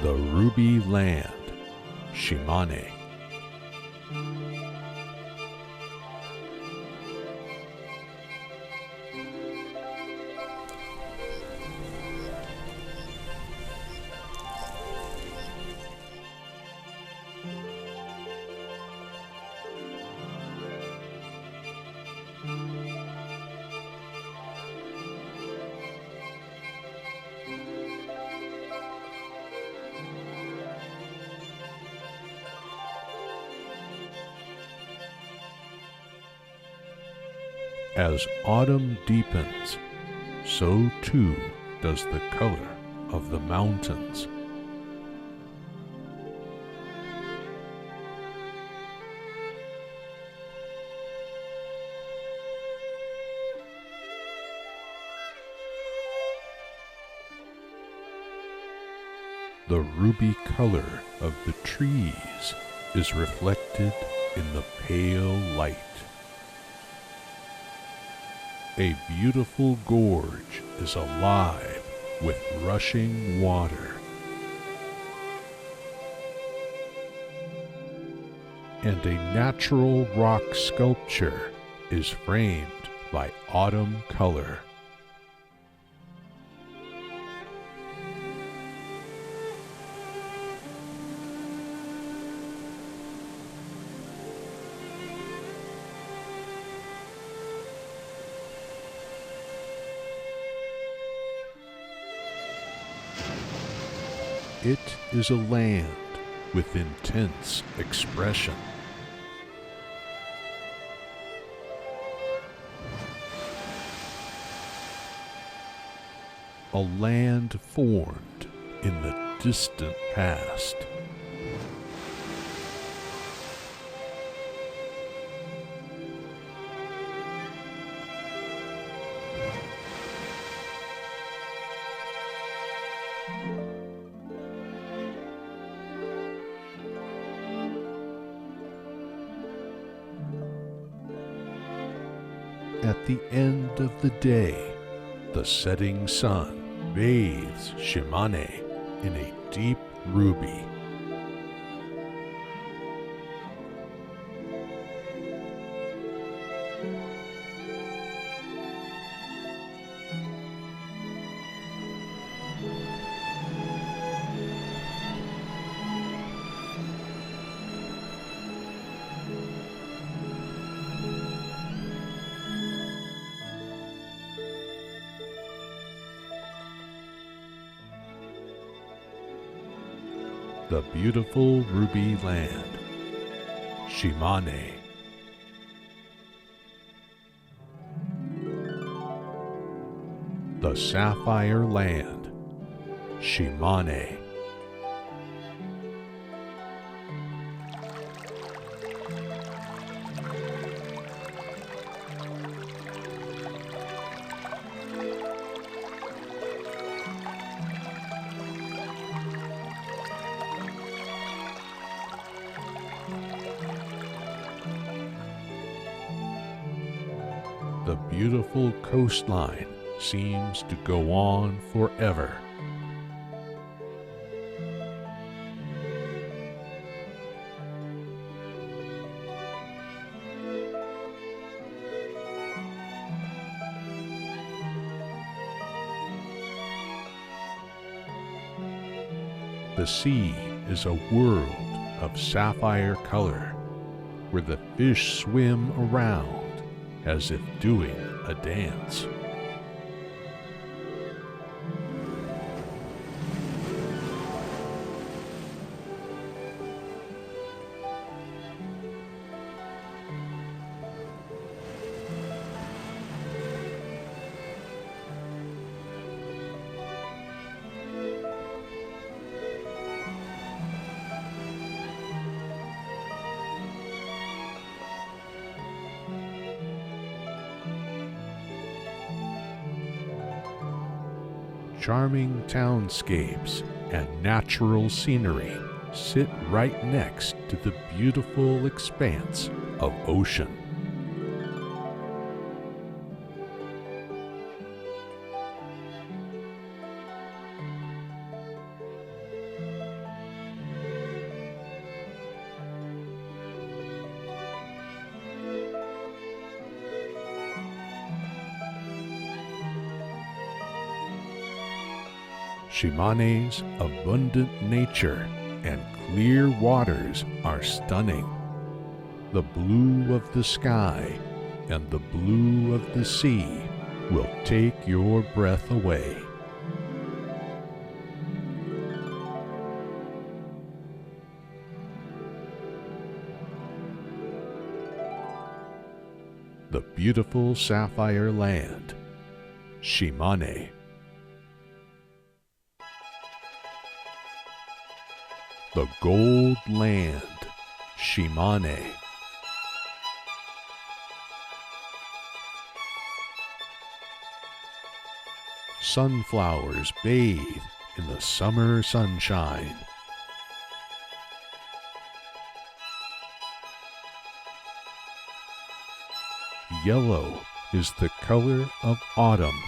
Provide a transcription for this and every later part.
The Ruby Land, Shimane. As autumn deepens, so too does the color of the mountains. The ruby color of the trees is reflected in the pale light. A beautiful gorge is alive with rushing water. And a natural rock sculpture is framed by autumn color. It is a land with intense expression. A land formed in the distant past. At the end of the day, the setting sun bathes Shimane in a deep ruby. The beautiful ruby land, Shimane. The sapphire land, Shimane. The beautiful coastline seems to go on forever. The sea is a world of sapphire color, where the fish swim around as if doing a dance. Charming townscapes and natural scenery sit right next to the beautiful expanse of ocean. Shimane's abundant nature and clear waters are stunning. The blue of the sky and the blue of the sea will take your breath away. The beautiful sapphire land, Shimane. The gold land, Shimane. Sunflowers bathe in the summer sunshine. Yellow is the color of autumn.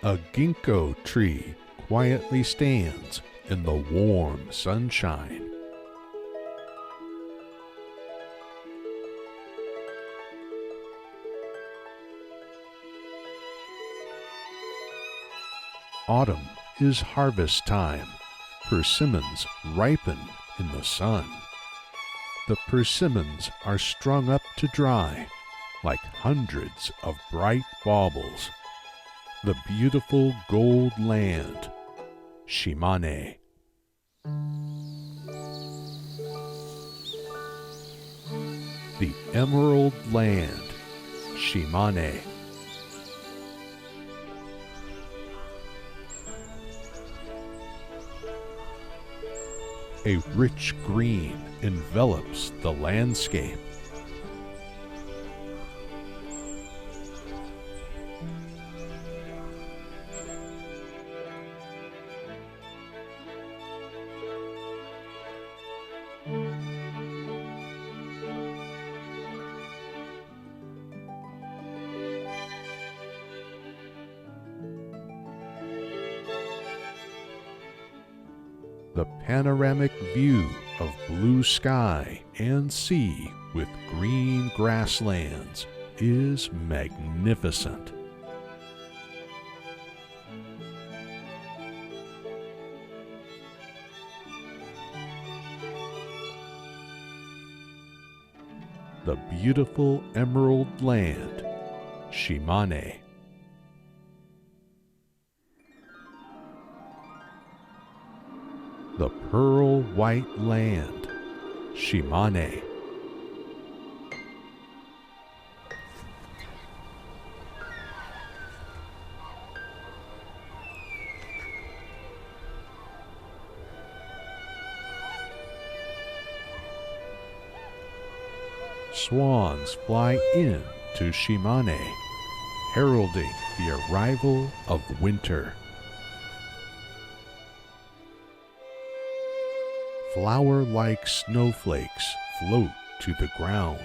A ginkgo tree quietly stands in the warm sunshine. Autumn is harvest time. Persimmons ripen in the sun. The persimmons are strung up to dry like hundreds of bright baubles. The beautiful gold land, Shimane. The emerald land, Shimane. A rich green envelops the landscape. The panoramic view of blue sky and sea with green grasslands is magnificent. The beautiful emerald land, Shimane. The pearl white land, Shimane. Swans fly in to Shimane, heralding the arrival of winter. Flower-like snowflakes float to the ground.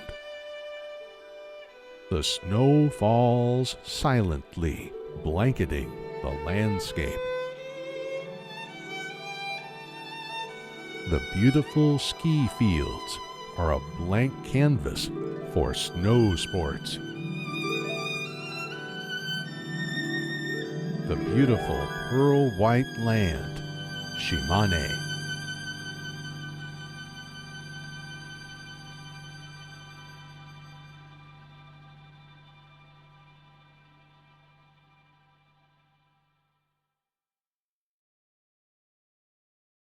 The snow falls silently, blanketing the landscape. The beautiful ski fields are a blank canvas for snow sports. The beautiful pearl white land, Shimane.